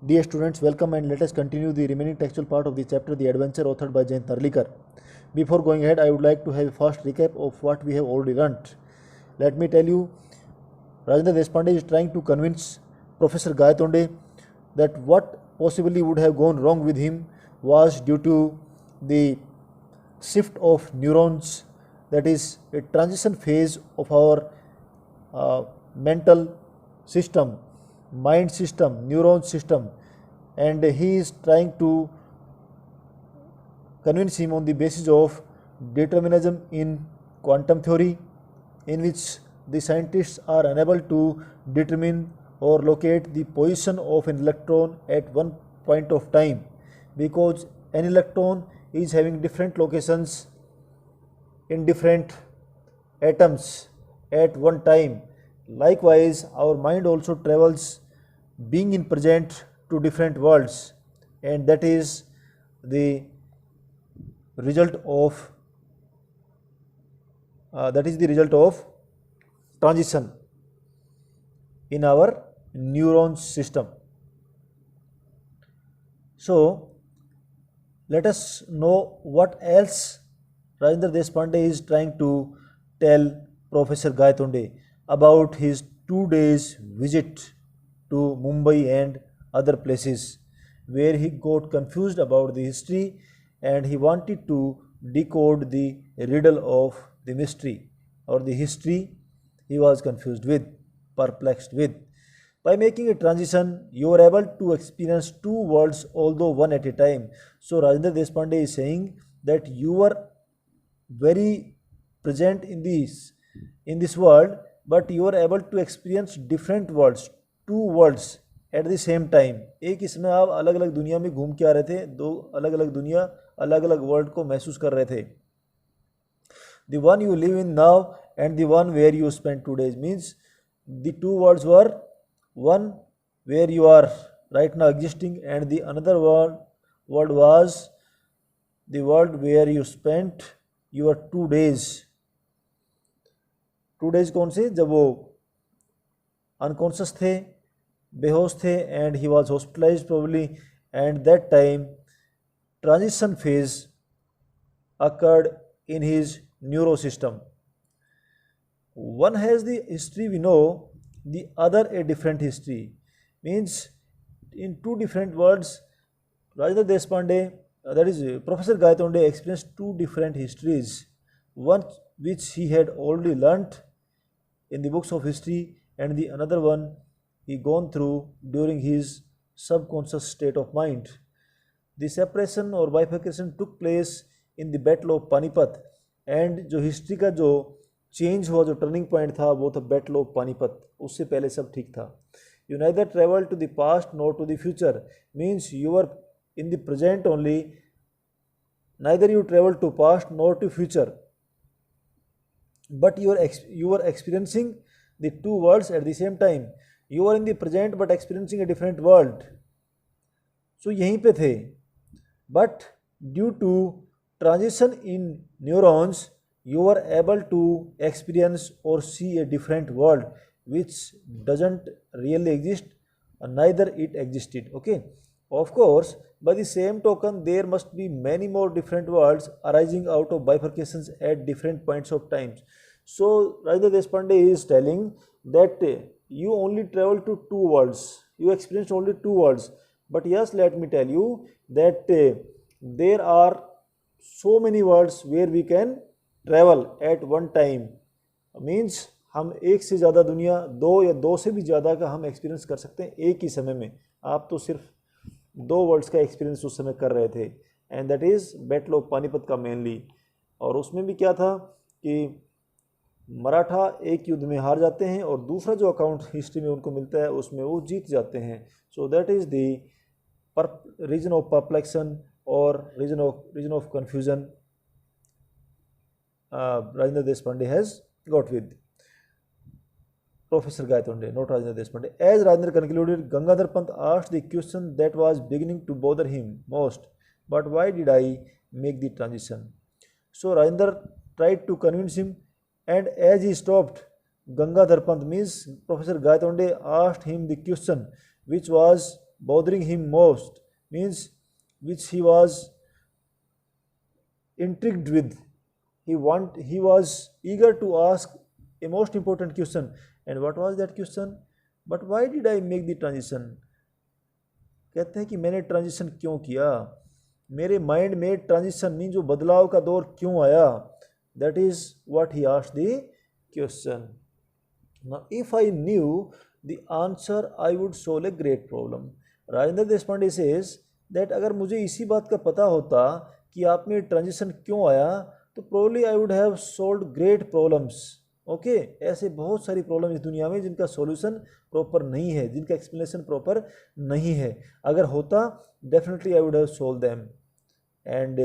Dear students, welcome and let us continue the remaining textual part of the chapter The Adventure authored by Jayant Narlikar. Before going ahead, I would like to have a fast recap of what we have already learnt. Let me tell you, Rajendra Deshpande is trying to convince Professor Gayatonde that what possibly would have gone wrong with him was due to the shift of neurons, that is a transition phase of our mental system, mind system, neuron system, and he is trying to convince him on the basis of determinism in quantum theory, in which the scientists are unable to determine or locate the position of an electron at one point of time, because an electron is having different locations in different atoms at one time. Likewise, our mind also travels being in present to different worlds, and that is the result of transition in our neuron system. So let us know what else Rajendra Deshpande is trying to tell Professor Gayatonde about his 2 days visit to Mumbai and other places, where he got confused about the history and he wanted to decode the riddle of the mystery or the history he was confused with, perplexed with. By making a transition, you are able to experience two worlds, although one at a time. So Rajendra Deshpande is saying that you are very present in this world, but you are able to experience different worlds, two worlds at the same time. एक इसमें आप अलग अलग दुनिया में घूम के आ रहे थे, दो अलग अलग दुनिया, अलग अलग वर्ल्ड को महसूस कर रहे थे. The one you live in now and the one where you spend 2 days means the two worlds were one where you are right now existing and the another world was the world where you spent your 2 days. 2 days कौन से? जब वो unconscious थे, बेहोश थे, and he was hospitalized probably, and that time transition phase occurred in his neurosystem. One has the history we know, the other a different history. Means in two different worlds, Rajendra Deshpande, that is Professor Gayatonde, experienced two different histories. One which he had already learnt in the books of history, and the another one he gone through during his subconscious state of mind. The separation or bifurcation took place in the Battle of Panipat, and जो history का जो change हुआ, जो turning point था, वो था battle of Panipat. उससे पहले सब ठीक था. You neither travel to the past nor to the future, means you are in the present only. Neither you travel to past nor to future, but you are experiencing the two worlds at the same time. You are in the present but experiencing a different world. So यहीं पे थे, but due to transition in neurons, you are able to experience or see a different world which doesn't really exist, neither it existed. Okay, of course, by the same token, there must be many more different worlds arising out of bifurcations at different points of times. So Rajendra Deshpande is telling that you only travel to two worlds, you experienced only two worlds. But yes, let me tell you that there are so many worlds where we can travel at one time. Means हम एक से ज़्यादा दुनिया, दो या दो से भी ज़्यादा का हम एक्सपीरियंस कर सकते हैं एक ही समय में. आप तो सिर्फ दो वर्ड्स का एक्सपीरियंस उस समय कर रहे थे, and that is battle of Panipat का मेनली. और उसमें भी क्या था कि मराठा एक युद्ध में हार जाते हैं और दूसरा जो अकाउंट हिस्ट्री में उनको मिलता है उसमें वो जीत जाते हैं. So that is the reason of perplexion और reason of confusion Rajendra Deshpande has got with Professor Gayatonde, not Rajendra Deshpande. As Rajendra concluded, Gangadhar Pant asked the question that was beginning to bother him most: but why did I make the transition? So Rajendra tried to convince him, and as he stopped, Gangadhar Pant, means Professor Gayatonde, asked him the question which was bothering him most, means which he was intrigued with. He was eager to ask a most important question. And what was that question? But why did I make the transition? कहते हैं कि मैंने transition क्यों किया, मेरे mind में transition mean जो बदलाव का दौर क्यों आया. That is what he asked the question. Now if I knew the answer I would solve a great problem. Rajendra Deshpande says that अगर मुझे इसी बात का पता होता कि आप में ट्रांजिशन क्यों आया तो probably I would have solved great problems. Okay, ऐसे बहुत सारी प्रॉब्लम इस दुनिया में जिनका सॉल्यूशन प्रॉपर नहीं है, जिनका एक्सप्लेनेशन प्रॉपर नहीं है. अगर होता definitely I would have solve them. And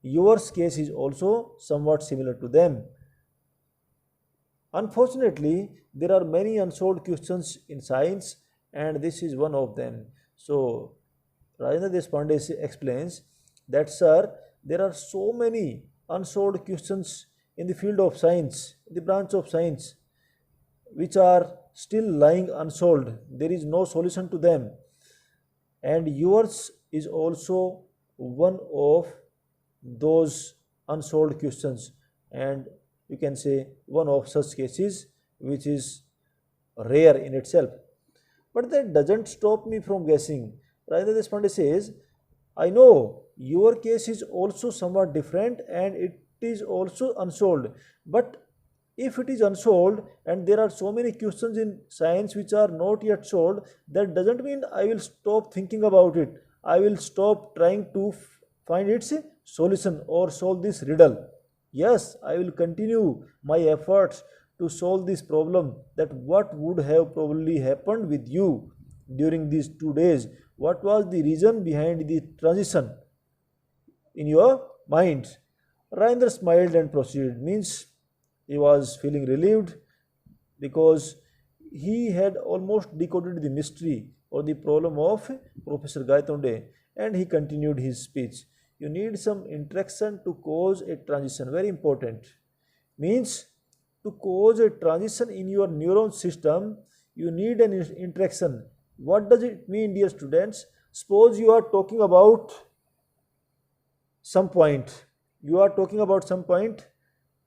yours case is also somewhat similar to them. Unfortunately, there are many unsolved questions in science and this is one of them. So, Rajendra Deshpande explains that, sir, there are so many unsolved questions in the field of science, in the branch of science, which are still lying unsolved. There is no solution to them. And yours is also one of those unsolved questions. And you can say one of such cases which is rare in itself. But that doesn't stop me from guessing. Rajendra Deshpande says, I know your case is also somewhat different and it is also unsolved. But if it is unsolved and there are so many questions in science which are not yet solved, that doesn't mean I will stop thinking about it. I will stop trying to find its solution or solve this riddle. Yes, I will continue my efforts to solve this problem. That what would have probably happened with you during these 2 days? What was the reason behind the transition in your mind? Rajendra smiled and proceeded. Means he was feeling relieved because he had almost decoded the mystery or the problem of Professor Gaitonde, and he continued his speech. You need some interaction to cause a transition. Very important. Means to cause a transition in your neuron system, you need an interaction. What does it mean, dear students? Suppose you are talking about some point. You are talking about some point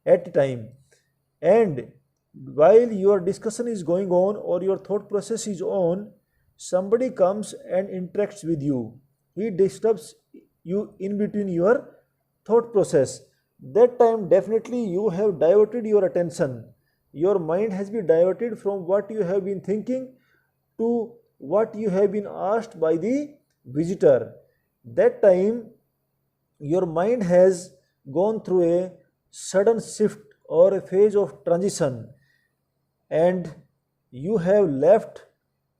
at a time. And while your discussion is going on or your thought process is on, somebody comes and interacts with you. He disturbs you in between your thought process. That time definitely you have diverted your attention. Your mind has been diverted from what you have been thinking to what you have been asked by the visitor. That time your mind has gone through a sudden shift or a phase of transition, and you have left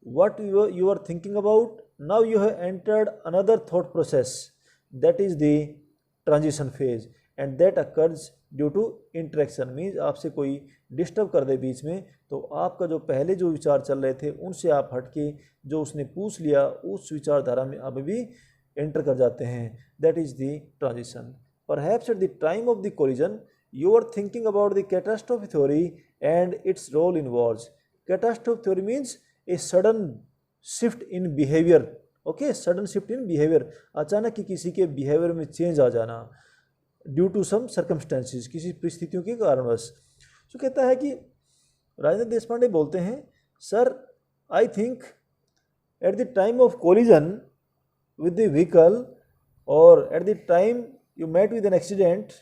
what you were thinking about. Now you have entered another thought process. That is the transition phase, and that occurs due to interaction. Means आपसे कोई disturb कर दे बीच में, तो आपका जो पहले जो विचार चल रहे थे उनसे आप हटके जो उसने पूछ लिया उस विचारधारा में आप भी एंटर कर जाते हैं. That is the transition. Perhaps eight the time of the collision you are thinking about the catastrophe theory and its role in wars. Catastrophe theory means a sudden shift in behavior. Okay, sudden shift in behaviour. अचानक ही किसी के behaviour में change आ जाना due to some circumstances, किसी परिस्थितियों के कारणवश. तो कहता है कि राजेंद्र देशपांडे बोलते हैं, sir I think at the time of collision with the vehicle और at the time you met with an accident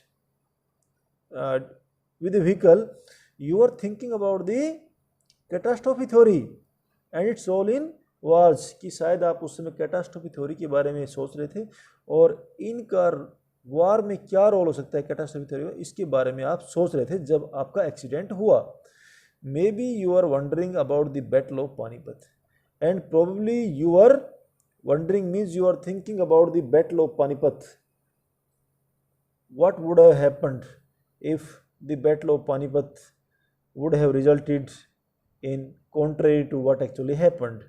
with the vehicle, you are thinking about the catastrophe theory and its role in wars. कि शायद आप उस समय catastrophe theory के बारे में सोच रहे थे और इनका वार में क्या रोल हो सकता है कैटास्ट्रोफी थ्योरी में, इसके बारे में आप सोच रहे थे जब आपका एक्सीडेंट हुआ. Maybe you are wondering about the battle of Panipat and probably you are wondering means you are thinking about the battle of Panipat. What would have happened if the battle of Panipat would have resulted in contrary to what actually happened,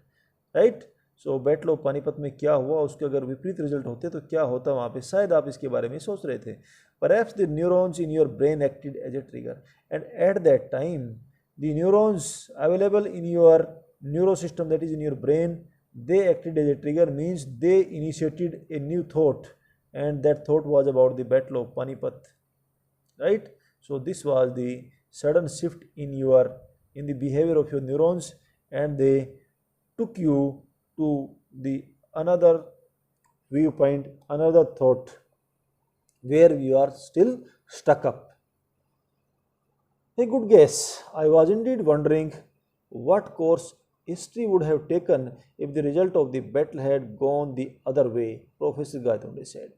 right? So battle of Panipat में क्या हुआ, उसके अगर विपरीत result होते तो क्या होता वहाँ पे, शायद आप इसके बारे में सोच रहे थे. Perhaps the neurons in your brain acted as a trigger, and at that time the neurons available in your neurosystem, that is in your brain, They acted as a trigger means they initiated a new thought, and that thought was about the Battle of Panipat, right? So this was the sudden shift in the behavior of your neurons, and they took you to the another viewpoint, another thought, where you are still stuck up. A good guess. I was indeed wondering what course history would have taken if the result of the battle had gone the other way, Professor Gaitonde said.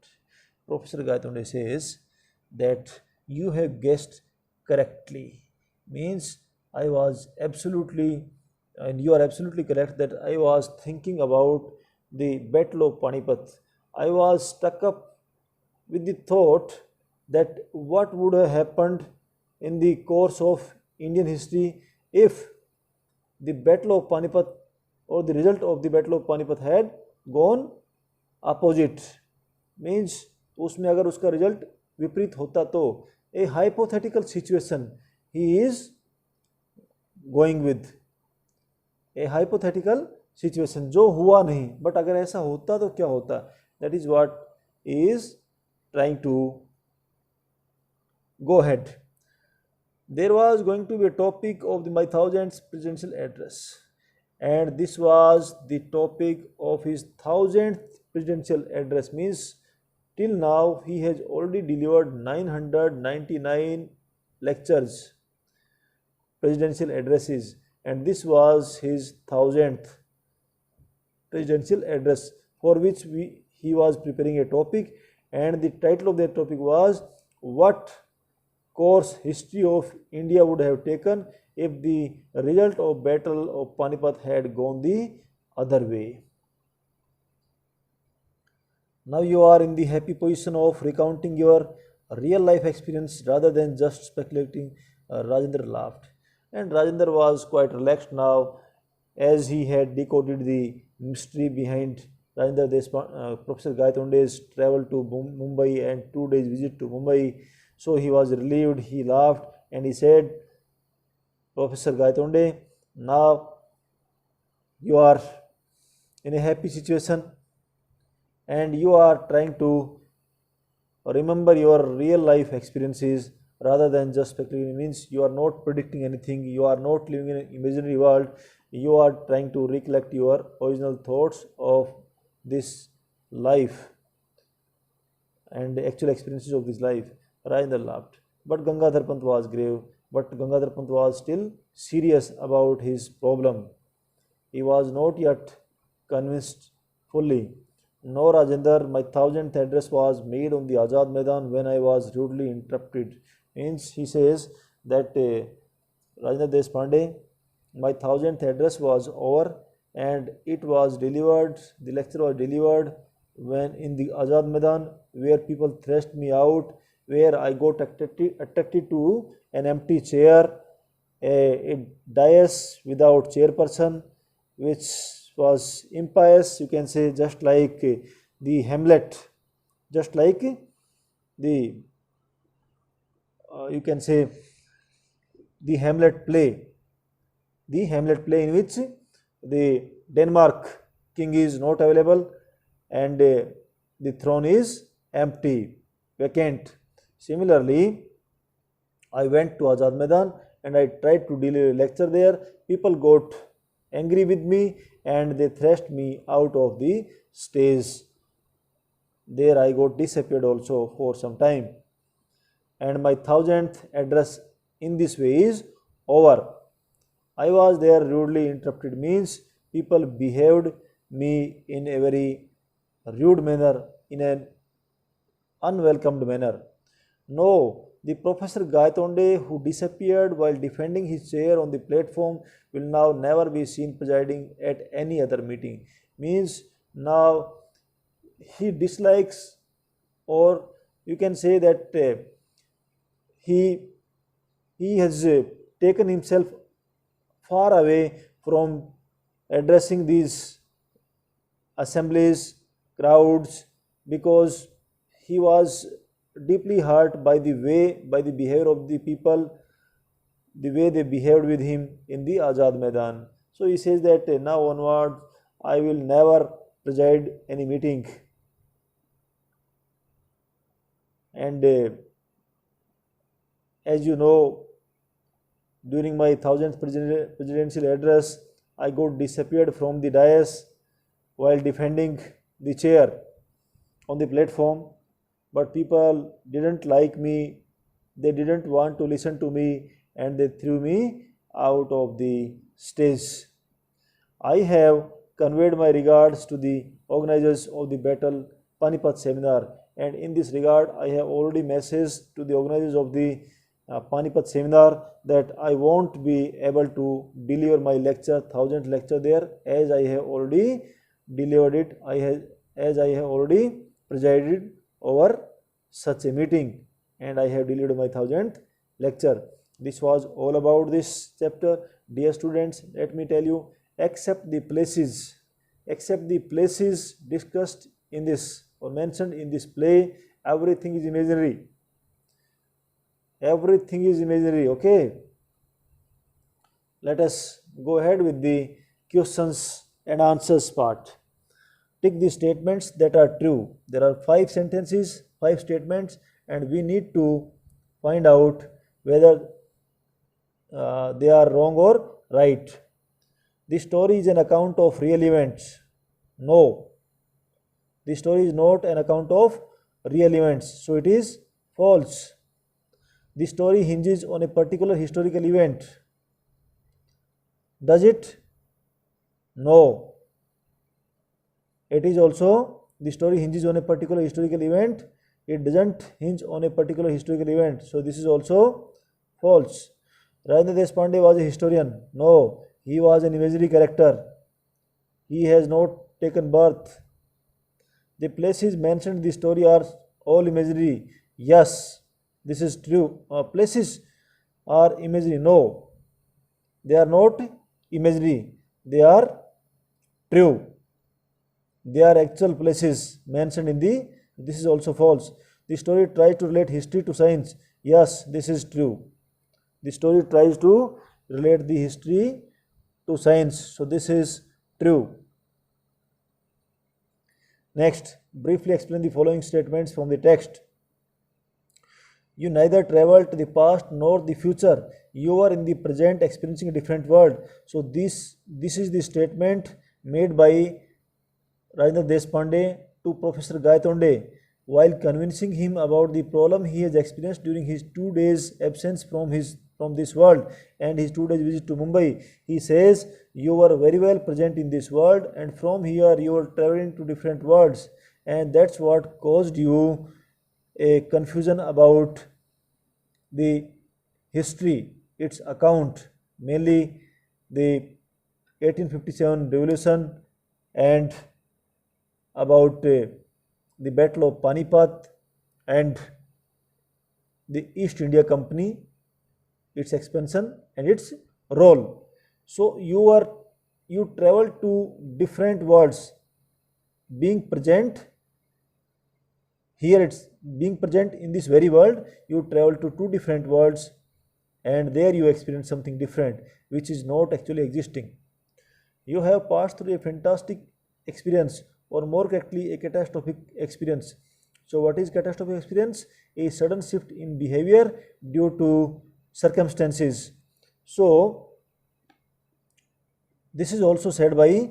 Professor Gaitonde says that you have guessed correctly. Means I was absolutely, and you are absolutely correct that I was thinking about the Battle of Panipat. I was stuck up with the thought that what would have happened in the course of Indian history if the Battle of Panipat or the result of the Battle of Panipat had gone opposite. Means उसमें अगर उसका result विपरीत होता तो a hypothetical situation he is going with, a hypothetical situation जो हुआ नहीं, but अगर ऐसा होता तो क्या होता, that is what is trying to go ahead. There was going to be a topic of the my thousandth presidential address, and this was the topic of his thousandth presidential address. Means till now he has already delivered 999 lectures, presidential addresses, and this was his thousandth presidential address, for which he was preparing a topic, and the title of that topic was what course history of India would have taken if the result of Battle of Panipat had gone the other way. Now you are in the happy position of recounting your real life experience rather than just speculating. Rajendra laughed, and Rajendra was quite relaxed now as he had decoded the mystery behind Professor Gaitonde's travel to Mumbai and 2 days visit to Mumbai. So he was relieved, he laughed, and he said, Professor Gaitonde, now you are in a happy situation and you are trying to remember your real life experiences rather than just speculating. Means you are not predicting anything, you are not living in an imaginary world, you are trying to recollect your original thoughts of this life and the actual experiences of this life. Rajendra laughed, but Gangadhar Pant was grave. But Gangadhar Pant was still serious about his problem. He was not yet convinced fully. No, Rajendra, my thousandth address was made on the Azad Maidan when I was rudely interrupted. Means he says that Rajendra Deshpande, my thousandth address was over and it was delivered, the lecture was delivered when in the Azad Maidan where people thrashed me out, where I got attracted to an empty chair, a dais without chairperson, which was impious, you can say, just like the Hamlet, just like the, you can say, the Hamlet play in which the Denmark king is not available and the throne is empty, vacant. Similarly, I went to Azad Maidan and I tried to deliver a lecture there. People got angry with me and they thrashed me out of the stage. There I got disappeared also for some time. And my thousandth address in this way is over. I was there rudely interrupted. Means people behaved me in a very rude manner, in an unwelcomed manner. No, the Professor Gaitonde who disappeared while defending his chair on the platform will now never be seen presiding at any other meeting. Means now he dislikes, or you can say that he has taken himself far away from addressing these assemblies, crowds, because he was deeply hurt by the behavior of the people, the way they behaved with him in the Azad Maidan. So he says that now onward I will never preside any meeting. And as you know, during my 1000th presidential address, I got disappeared from the dais while defending the chair on the platform, but people didn't like me, they didn't want to listen to me, and they threw me out of the stage. I have conveyed my regards to the organizers of the Battle Panipat seminar, and in this regard, I have already messaged to the organizers of the Panipat seminar that I won't be able to deliver my lecture, 1000th lecture there, as I have already delivered it, as I have already presided over such a meeting, and I have delivered my 1000th lecture. This was all about this chapter. Dear students, let me tell you, except the places discussed in this or mentioned in this play, everything is imaginary. Everything is imaginary. Okay, let us go ahead with the questions and answers part. Take the statements that are true. There are 5 sentences, 5 statements, and we need to find out whether they are wrong or right. The story is an account of real events. No, the story is not an account of real events, so it is false. The story hinges on a particular historical event. Does it? No. It is also, the story hinges on a particular historical event. It doesn't hinge on a particular historical event, so this is also false. Rajendra Deshpande was a historian. No, he was an imaginary character. He has not taken birth. The places mentioned in the story are all imaginary. Yes, this is true. Places are imaginary. No, they are not imaginary. They are true. They are actual places mentioned in the. This is also false. The story tries to relate history to science. Yes, this is true. The story tries to relate the history to science. So this is true. Next, briefly explain the following statements from the text. You neither travel to the past nor the future. You are in the present experiencing a different world. So this is the statement made by Rajendra Deshpande to Professor Gaitonde while convincing him about the problem he has experienced during his 2 days absence from this world and his 2 days visit to Mumbai. He says, you were very well present in this world, and from here you are traveling to different worlds, and that's what caused you a confusion about the history, its account, mainly the 1857 revolution and about the Battle of Panipat and the East India Company, its expansion and its role. So you travel to different worlds. Being present here, it's being present in this very world, you travel to 2 different worlds, and there you experience something different which is not actually existing. You have passed through a fantastic experience, or more correctly a catastrophic experience. So what is catastrophic experience? A sudden shift in behavior due to circumstances. So this is also said by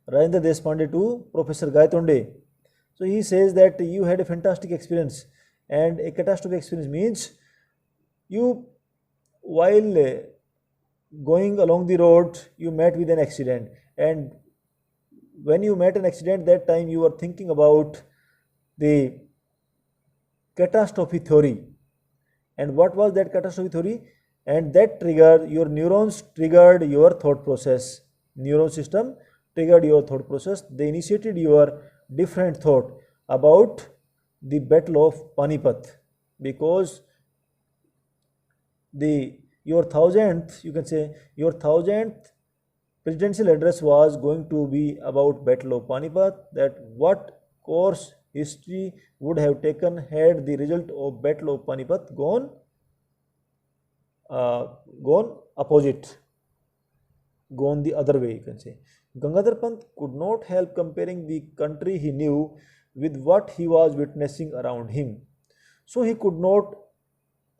Rajendra Deshpande to Professor Gaitonde. So he says that you had a fantastic experience, and a catastrophic experience means you, while going along the road, you met with an accident, and when you met an accident, that time you were thinking about the catastrophe theory. And what was that catastrophe theory? And that triggered, your neurons triggered your thought process. Neuron system triggered your thought process. They initiated your different thought about the Battle of Panipat, because your 1000th, you can say, your 1000th presidential address was going to be about Battle of Panipat, that what course history would have taken had the result of Battle of Panipat gone opposite, gone the other way, you can say. Gangadhar Pant could not help comparing the country he knew with what he was witnessing around him. So he could not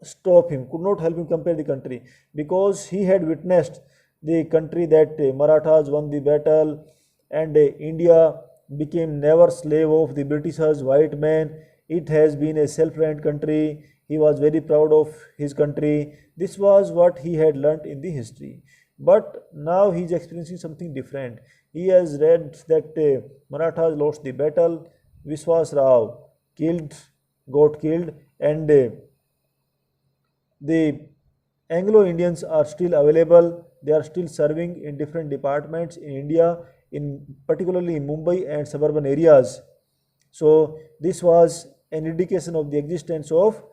stop him, could not help him compare the country, because he had witnessed the country that Marathas won the battle, and India became never slave of the Britishers, white man. It has been a self-reliant country. He was very proud of his country. This was what he had learnt in the history. But now he is experiencing something different. He has read that Marathas lost the battle, Vishwas Rao got killed, and the Anglo-Indians are still available. They are still serving in different departments in India, in particularly in Mumbai and suburban areas. So this was an indication of the existence of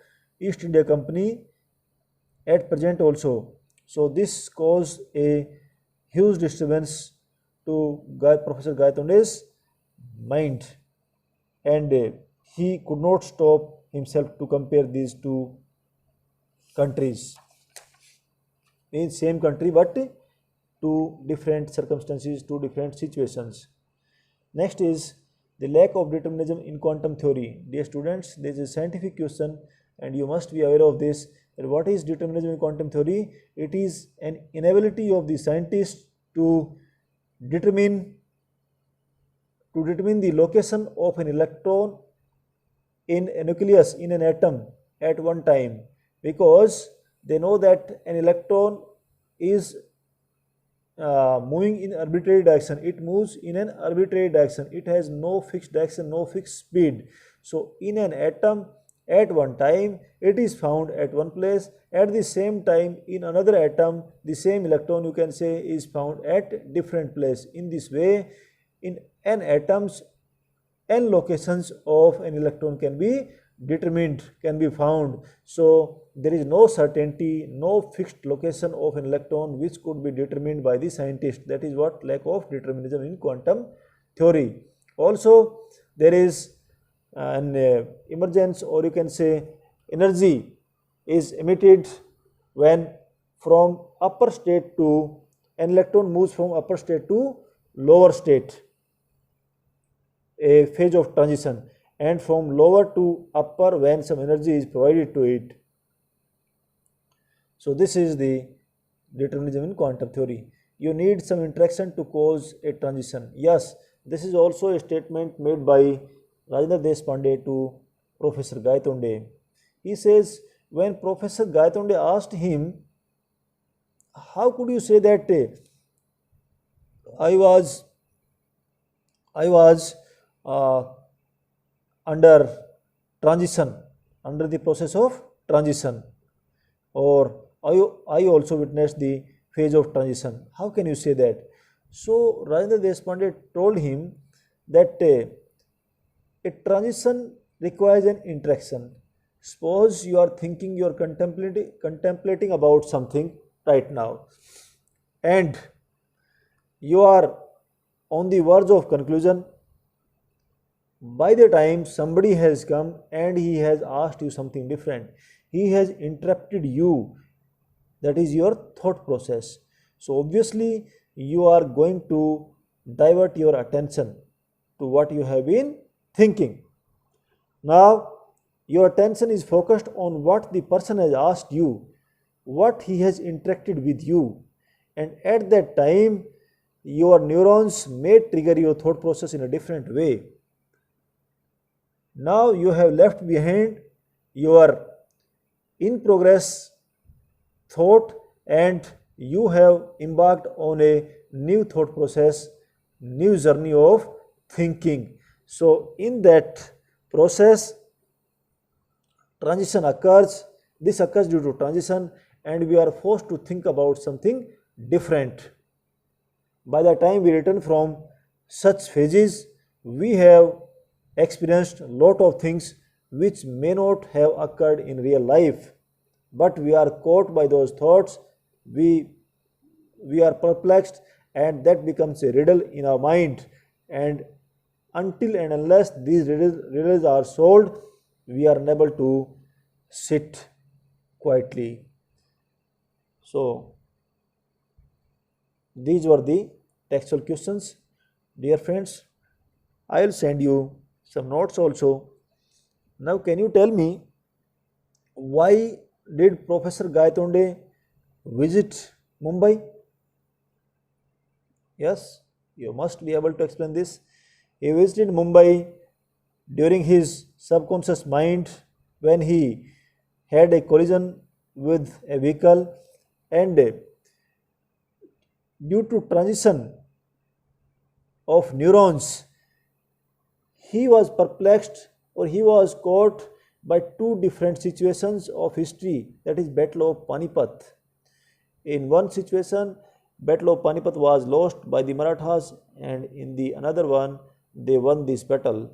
East India Company at present also. So this caused a huge disturbance to Professor Gaitonde's mind, and he could not stop himself to compare these two countries in same country, but two different circumstances, two different situations. Next is the lack of determinism in quantum theory. Dear students, this is a scientific question and you must be aware of this. That what is determinism in quantum theory? It is an inability of the scientist to determine the location of an electron in a nucleus, in an atom at one time, because they know that an electron is moving in arbitrary direction. It moves in an arbitrary direction. It has no fixed direction, no fixed speed. So in an atom at one time it is found at one place, at the same time in another atom the same electron, you can say, is found at different place. In this way, in n atoms, n locations of an electron can be determined, can be found. So there is no certainty, no fixed location of an electron which could be determined by the scientist. That is what lack of determinism in quantum theory. Also there is an emergence, or you can say energy is emitted when from upper state to an electron moves from upper state to lower state, a phase of transition, and from lower to upper when some energy is provided to it. So this is the determinism in quantum theory. You need some interaction to cause a transition. Yes, this is also a statement made by Rajendra Deshpande to Professor Gaitonde. He says, when Professor Gaitonde asked him, how could you say that I was under transition, under the process of transition, or I also witnessed the phase of transition. How can you say that? So Rajendra Deshpande told him that a transition requires an interaction. Suppose you are thinking, you are contemplating about something right now, and you are on the verge of conclusion. By the time somebody has come and he has asked you something different, he has interrupted you, that is your thought process. So obviously you are going to divert your attention to what you have been thinking. Now your attention is focused on what the person has asked you, what he has interacted with you, and at that time your neurons may trigger your thought process in a different way. Now you have left behind your in progress thought and you have embarked on a new thought process, new journey of thinking. So in that process transition occurs. This occurs due to transition, and we are forced to think about something different. By the time we return from such phases, we have experienced a lot of things which may not have occurred in real life, but we are caught by those thoughts. We are perplexed, and that becomes a riddle in our mind, and until and unless these riddles are solved, we are unable to sit quietly. So these were the textual questions. Dear friends, I will send you some notes also. Now can you tell me, why did Professor Gaitonde visit Mumbai? Yes, you must be able to explain this. He visited Mumbai during his subconscious mind when he had a collision with a vehicle, and due to transition of neurons, he was perplexed, or he was caught by two different situations of history, that is Battle of Panipat. In one situation, Battle of Panipat was lost by the Marathas, and in the another one they won this battle.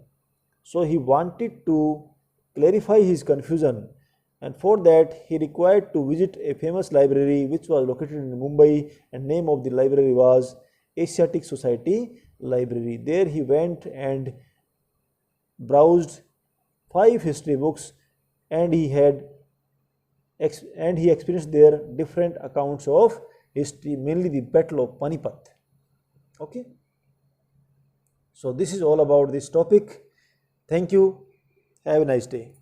So he wanted to clarify his confusion, and for that he required to visit a famous library which was located in Mumbai, and name of the library was Asiatic Society Library. There he went and browsed 5 history books, and he experienced their different accounts of history, mainly the Battle of Panipat. Okay, so this is all about this topic. Thank you. Have a nice day.